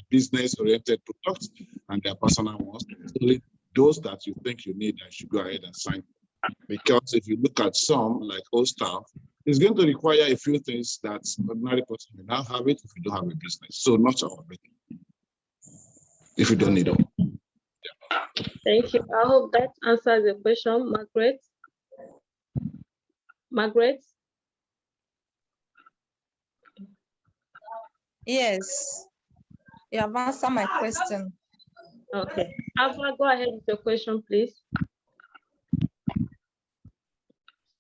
business-oriented products and their personal ones. Only those that you think you need, and should go ahead and sign. Because if you look at some, like OSTAF, it's going to require a few things that ordinary person may not have it if you don't have a business. So not all of it, if you don't need them. Yeah. Thank you. I hope that answers the question, Margaret. Margaret? Yes, you have answered my question. Okay. Alpha, go ahead with your question, please.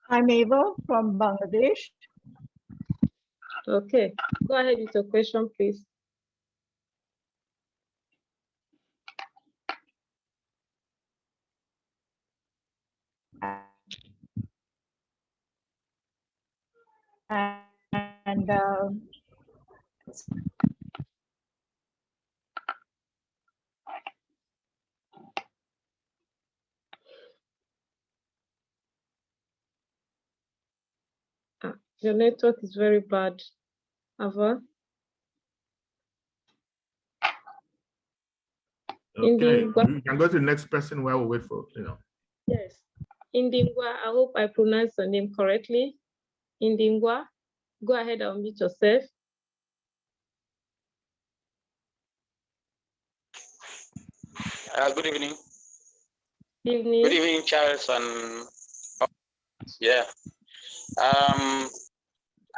I'm Ava from Bangladesh. Okay, go ahead with your question, please. And your network is very bad, Ava. Okay, we can go to the next person while we wait for, Yes, Indingwa, I hope I pronounced your name correctly. Indingwa, go ahead and unmute yourself. Good evening. Evening. Good evening, Charles. And yeah,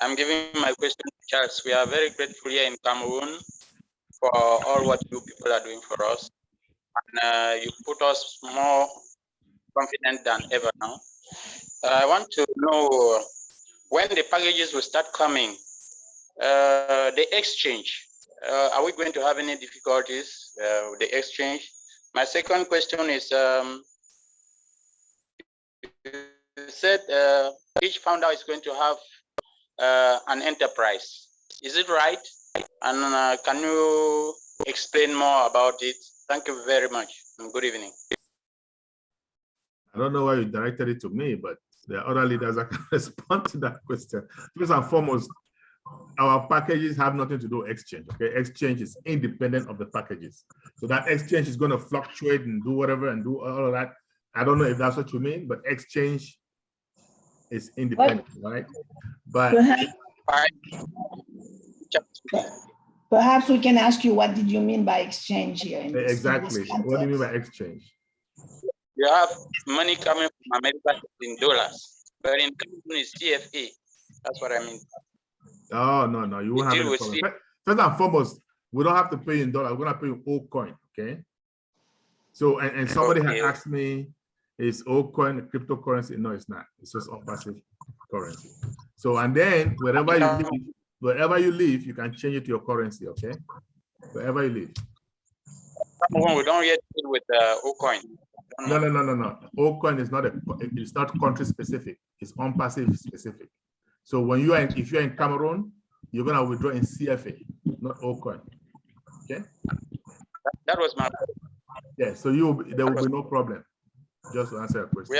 I'm giving my question to Charles. We are very grateful here in Cameroon for all what you people are doing for us. And you put us more confident than ever now. I want to know when the packages will start coming, the exchange. Are we going to have any difficulties with the exchange? My second question is, you said each founder is going to have an enterprise. Is it right? And can you explain more about it? Thank you very much. And good evening. I don't know why you directed it to me, but there are other leaders that can respond to that question. First and foremost, our packages have nothing to do with exchange. Okay, exchange is independent of the packages. So that exchange is going to fluctuate and do whatever and do all of that. I don't know if that's what you mean, but exchange is independent, right? But perhaps we can ask you, what did you mean by exchange here? Exactly. What do you mean by exchange? You have money coming from America in dollars, but in Cameroon is CFA. That's what I mean. Oh, no, you won't have any problem. First and foremost, we don't have to pay in dollars. We're going to pay in old coin, okay? So, and somebody had asked me, is old coin a cryptocurrency? No, it's not. It's just ONPASSIVE currency. So, and then wherever you live, you can change it to your currency, okay? Wherever you live. We don't yet deal with old coin. No. Old coin is not it's not country specific. It's ONPASSIVE specific. So when you are, if you're in Cameroon, you're gonna withdraw in CFA, not old coin. Okay. That was my. Yeah. So there will be no problem. Just to answer your question.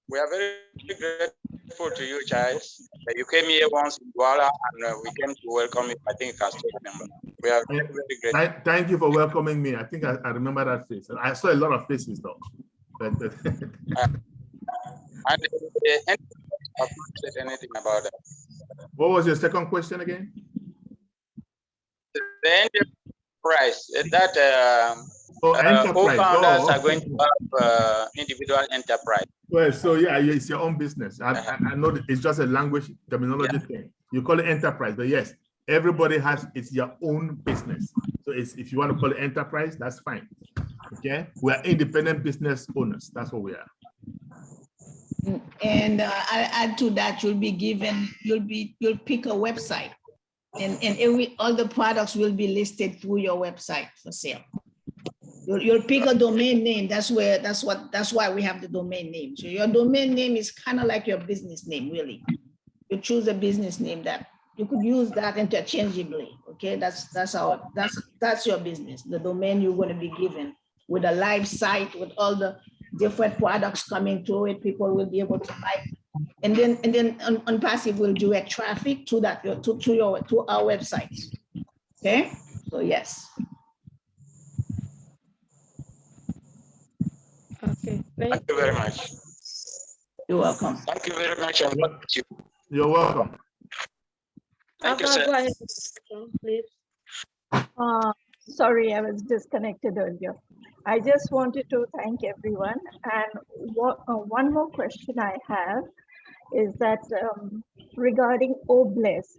We are very grateful to you, Charles. You came here once in Douala, and we came to welcome you. I think you can still remember. We are very grateful. Thank you for welcoming me. I think I remember that face. I saw a lot of faces though. But I haven't said anything about that. What was your second question again? The enterprise that enterprise. co-founders are going to have individual enterprise. Well, so yeah, it's your own business. I know that it's just a language terminology thing. You call it enterprise, but yes, everybody has, it's your own business. So it's, if you want to call it enterprise, that's fine. Okay, we're independent business owners. That's what we are. And I add to that, you'll pick a website, and all the products will be listed through your website for sale. You'll pick a domain name. That's why we have the domain name. So your domain name is kind of like your business name, really. You choose a business name that you could use that interchangeably. Okay, that's your business. The domain you're going to be given with a live site with all the different products coming to it. People will be able to buy, and then ONPASSIVE will direct traffic to that to our website. Okay, so yes. Okay, Thank you very much. You're welcome. Thank you very much. And thank you. You're welcome. Thank you, sir. Go ahead, please. Sorry, I was disconnected earlier. I just wanted to thank everyone. And one more question I have is that regarding OBLES,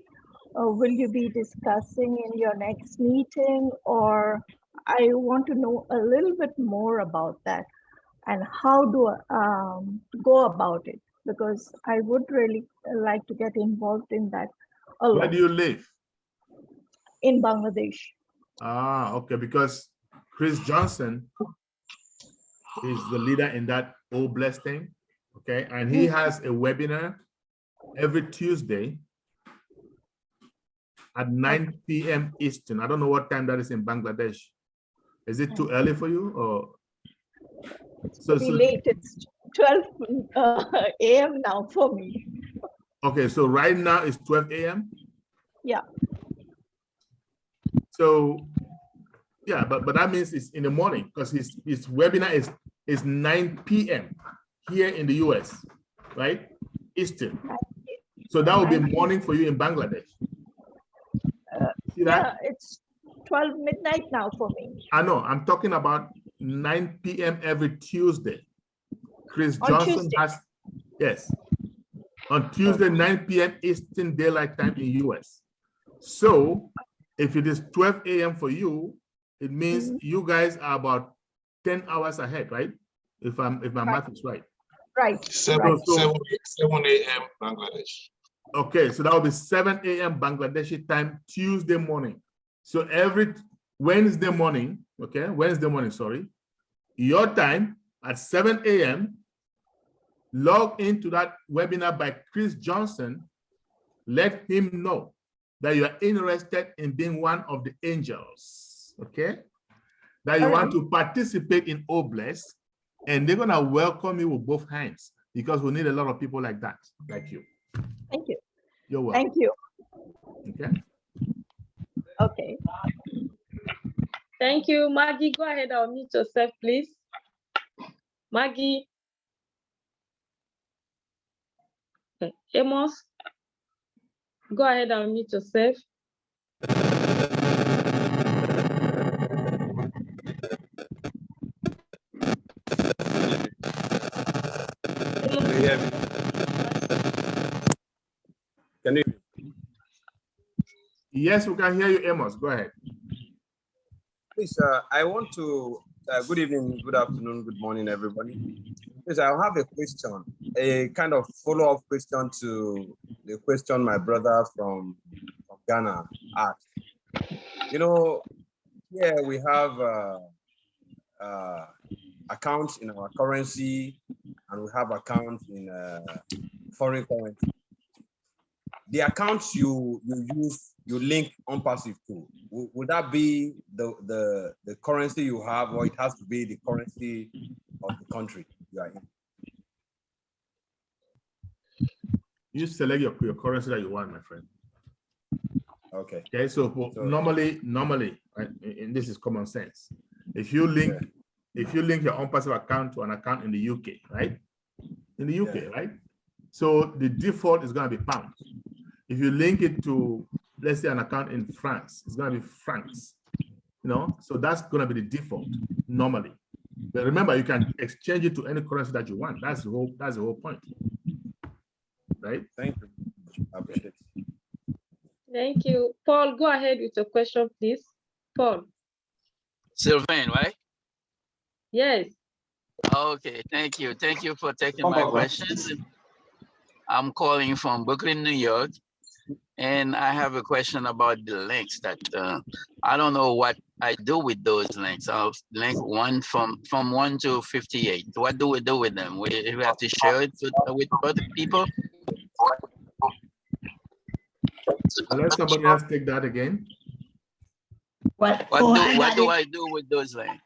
will you be discussing in your next meeting, or I want to know a little bit more about that and how do I go about it, because I would really like to get involved in that a lot. Where do you live? In Bangladesh. Ah, okay, because Chris Johnson is the leader in that OBLES thing, okay? And he has a webinar every Tuesday at 9 p.m. Eastern. I don't know what time that is in Bangladesh. Is it too early for you, or? So Late, it's 12 a.m. now for me. Okay, so right now it's 12 a.m. Yeah. So yeah, but that means it's in the morning, because his webinar is 9 p.m. here in the US, right? Eastern. So that would be morning for you in Bangladesh. See that? Yeah, it's 12 midnight now for me. I know, I'm talking about 9 p.m. every Tuesday. Chris On Johnson Tuesday. has, yes, on Tuesday, 9 p.m. Eastern Daylight Time in US. So if it is 12 a.m. for you, it means you guys are about 10 hours ahead, right? If my math is right. Right. 7 a.m. Bangladesh. Okay, so that will be 7 a.m. Bangladeshi time, Tuesday morning. So every Wednesday morning, okay, sorry, your time at 7 a.m., log into that webinar by Chris Johnson. Let him know that you are interested in being one of the angels, okay? That you want to participate in OBLES, and they're gonna welcome you with both hands, because we need a lot of people like that, like you. Thank you. You're welcome. Thank you. Okay. Okay. Thank you, Maggie. Go ahead, unmute yourself, please. Maggie. Okay. Amos, go ahead and unmute yourself. Can you hear me? Can you? Yes, we can hear you, Amos. Go ahead. Please, I want to, good evening, good afternoon, good morning, everybody. Please, I have a question, a kind of follow-up question to the question my brother from Ghana asked. You know, here we have accounts in our currency, and we have accounts in foreign currency. The accounts you use, you link ONPASSIVE to, would that be the currency you have, or it has to be the currency of the country you are in? You select your currency that you want, my friend. Okay. Okay, so normally, and this is common sense. If you link your ONPASSIVE account to an account in the UK, right? In the UK, right? So the default is going to be pounds. If you link it to, let's say, an account in France, it's going to be francs. You know, so that's going to be the default normally. But remember, you can exchange it to any currency that you want. That's the whole point, right? Thank you. I appreciate it. Thank you. Paul, go ahead with your question, please. Paul. Sylvain, right? Yes. Okay, thank you. Thank you for taking my questions. I'm calling from Brooklyn, New York. And I have a question about the links that I don't know what I do with those links. I'll link one from 1 to 58. What do we do with them? We have to share it with other people? I'll let somebody else take that again. What do I do with those links?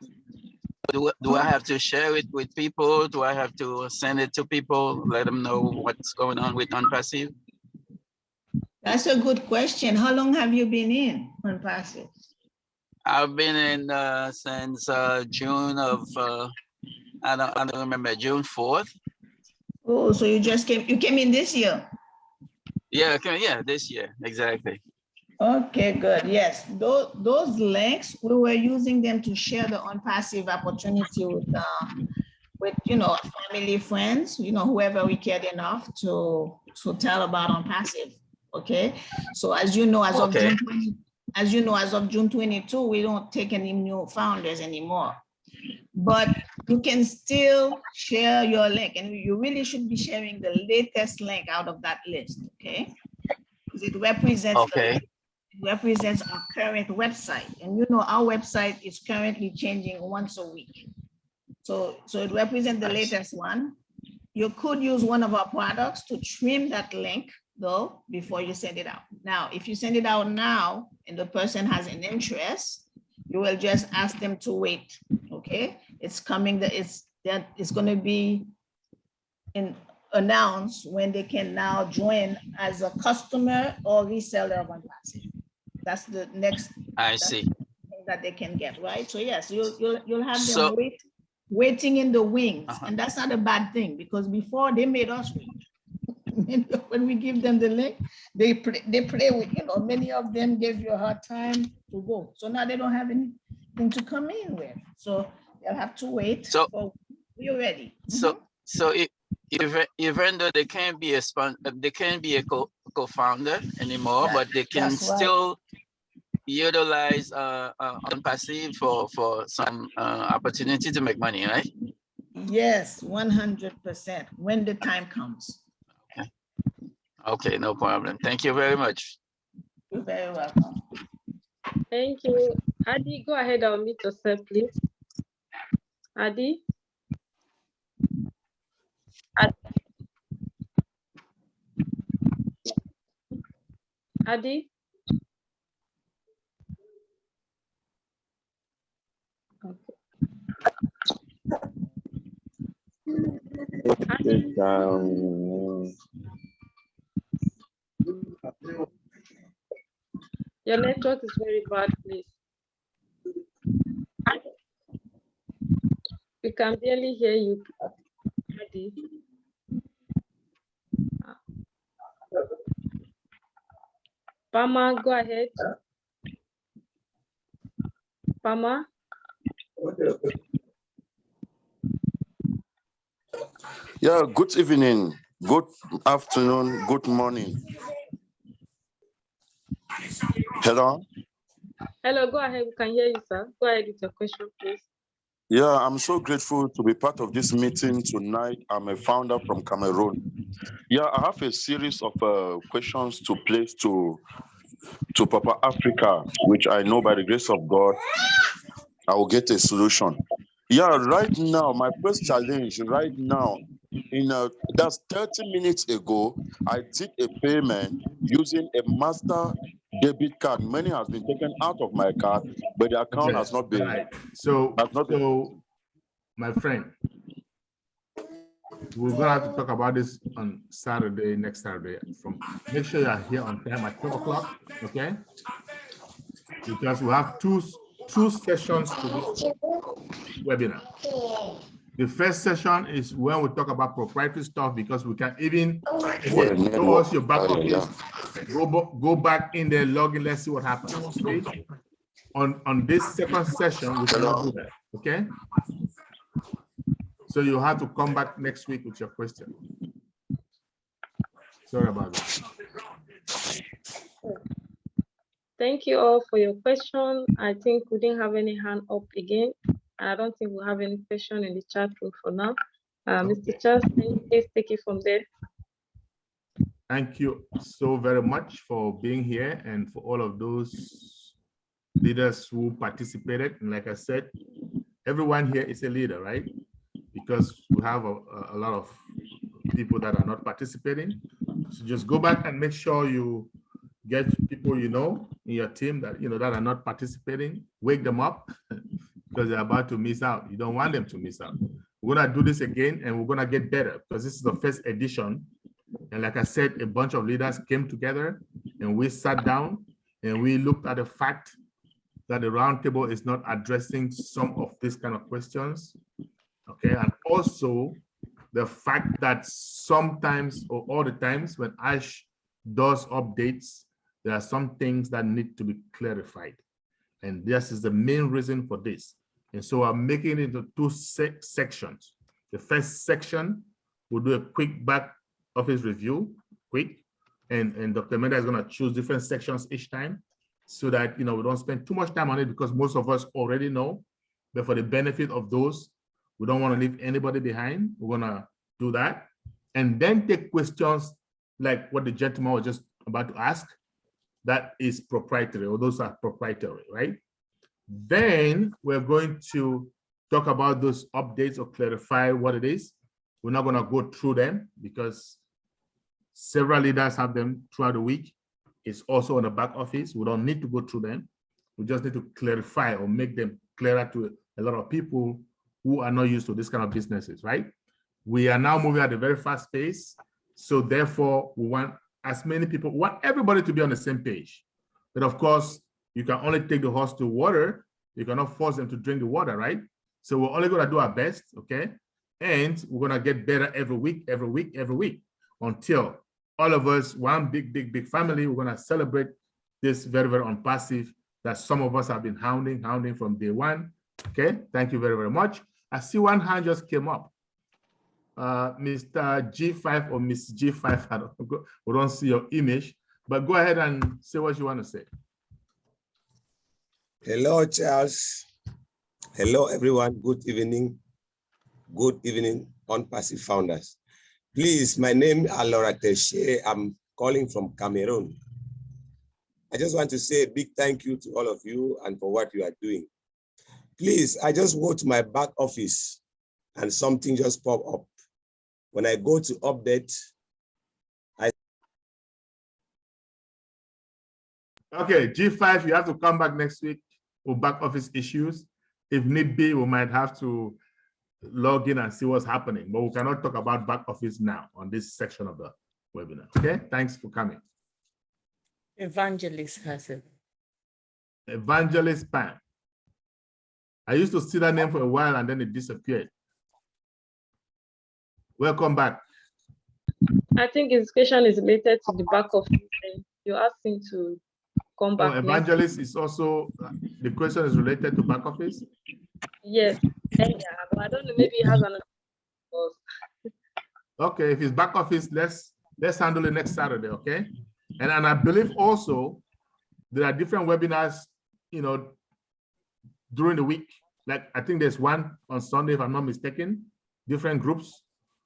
Do I have to share it with people? Do I have to send it to people, let them know what's going on with ONPASSIVE? That's a good question. How long have you been in ONPASSIVE? I've been in since June of, I don't remember, June 4th. Oh, so you came in this year? Yeah, yeah, this year, exactly. Okay, good. Yes, those links, we were using them to share the ONPASSIVE opportunity with family, friends, whoever we cared enough to tell about ONPASSIVE. Okay, so as you know, as of June 22, we don't take any new founders anymore. But you can still share your link, and you really should be sharing the latest link out of that list. Okay, because it represents represents our current website, and our website is currently changing once a week. So it represents the latest one. You could use one of our products to trim that link though before you send it out. Now, if you send it out now and the person has an interest, you will just ask them to wait. Okay, it's coming. It's going to be announced when they can now join as a customer or reseller of ONPASSIVE. That's the next. I see. Thing that they can get, right? So yes, you'll have them waiting in the wings, and that's not a bad thing, because before they made us wait. When we give them the link, they play with, many of them gave you a hard time to go. So now they don't have anything to come in with. So they'll have to wait. So we're ready. So even though they can't be a co-founder anymore, but they can still utilize ONPASSIVE for some opportunity to make money, right? Yes, 100%, when the time comes. Okay, no problem. Thank you very much. You're very welcome. Thank you. Adi, go ahead and unmute yourself, please. Adi? Adi? Your network is very bad, please. We can barely hear you, Adi. Pama, go ahead. Pama? Yeah, good evening, good afternoon, good morning. Hello? Hello, go ahead. We can hear you, sir. Go ahead with your question, please. Yeah, I'm so grateful to be part of this meeting tonight. I'm a founder from Cameroon. Yeah, I have a series of questions to place to Papa Africa, which I know by the grace of God, I will get a solution. Yeah, right now, my first challenge right now, that's 30 minutes ago, I did a payment using a master debit card. Money has been taken out of my card, but the account has not been. Right. So my friend, we're gonna have to talk about this on Saturday, next Saturday. Make sure you are here on time at 12 o'clock, okay? Because we have two sessions to this webinar. The first session is when we talk about proprietary stuff, because we can even show us your back office, go back in there, log in, let's see what happens. Okay? On this second session, we cannot do that. Okay? So you have to come back next week with your question. Sorry about that. Thank you all for your question. I think we didn't have any hand up again. I don't think we have any question in the chat room for now. Mr. Charles, can you please take it from there? Thank you so very much for being here and for all of those leaders who participated. And like I said, everyone here is a leader, right? Because we have a lot of people that are not participating. So just go back and make sure you get people you know in your team that that are not participating, wake them up because they're about to miss out. You don't want them to miss out. We're gonna do this again and we're gonna get better because this is the first edition. And like I said, a bunch of leaders came together and we sat down and we looked at the fact that the roundtable is not addressing some of these kind of questions. Okay, and also the fact that sometimes or all the times when Ash does updates, there are some things that need to be clarified. And this is the main reason for this. And so I'm making it into two sections. The first section, we'll do a quick back office review, quick, and Dr. Menda is going to choose different sections each time so that we don't spend too much time on it because most of us already know. But for the benefit of those, we don't want to leave anybody behind. We're going to do that. And then take questions like what the gentleman was just about to ask. That is proprietary, or those are proprietary, right? Then we're going to talk about those updates or clarify what it is. We're not going to go through them because several leaders have them throughout the week. It's also on the back office. We don't need to go through them. We just need to clarify or make them clearer to a lot of people who are not used to this kind of businesses, right? We are now moving at a very fast pace. So therefore, we want as many people, we want everybody to be on the same page. But of course, you can only take the horse to water. You cannot force them to drink the water, right? So we're only going to do our best, okay? And we're going to get better every week, until all of us, one big family, we're going to celebrate this very, very unpassive that some of us have been hounding from day one. Okay, thank you very, very much. I see one hand just came up. Mr. G5 or Miss G5, we don't see your image, but go ahead and say what you want to say. Hello, Charles. Hello, everyone. Good evening. Good evening, ONPASSIVE founders. Please, my name is Alora Teshe. I'm calling from Cameroon. I just want to say a big thank you to all of you and for what you are doing. Please, I just go to my back office and something just popped up. When I go to update, Okay, G5, you have to come back next week with back office issues. If need be, we might have to log in and see what's happening, but we cannot talk about back office now on this section of the webinar. Okay, thanks for coming. Evangelist Hassan. Evangelist Pam. I used to see that name for a while and then it disappeared. Welcome back. I think his question is related to the back office. You asked him to come back. Evangelist is also, the question is related to back office? Yes, yeah, but I don't know, maybe he has another. Okay, if it's back office, let's handle it next Saturday, okay? And I believe also there are different webinars, during the week. Like I think there's one on Sunday, if I'm not mistaken. Different groups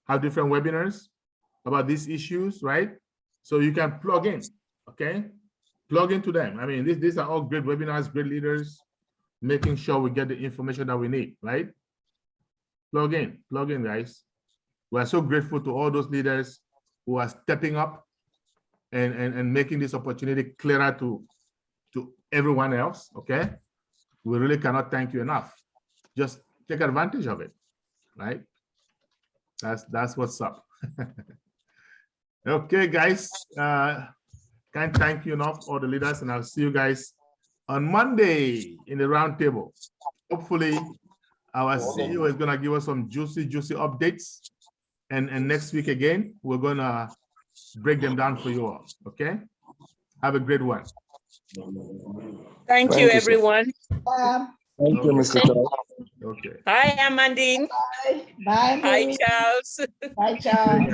have different webinars about these issues, right? So you can plug in, okay? Plug into them. I mean, these are all great webinars, great leaders, making sure we get the information that we need, right? Plug in, guys. We are so grateful to all those leaders who are stepping up and making this opportunity clearer to everyone else, okay? We really cannot thank you enough. Just take advantage of it, right? That's what's up. Okay, guys. Can't thank you enough, all the leaders, and I'll see you guys on Monday in the roundtable. Hopefully, our CEO is going to give us some juicy updates. And next week again, we're going to break them down for you all. Okay? Have a great one. Thank you, everyone. Thank you, Mr. Charles. Okay. Hi, Amandine. Bye. Hi, Charles. Bye, Charles.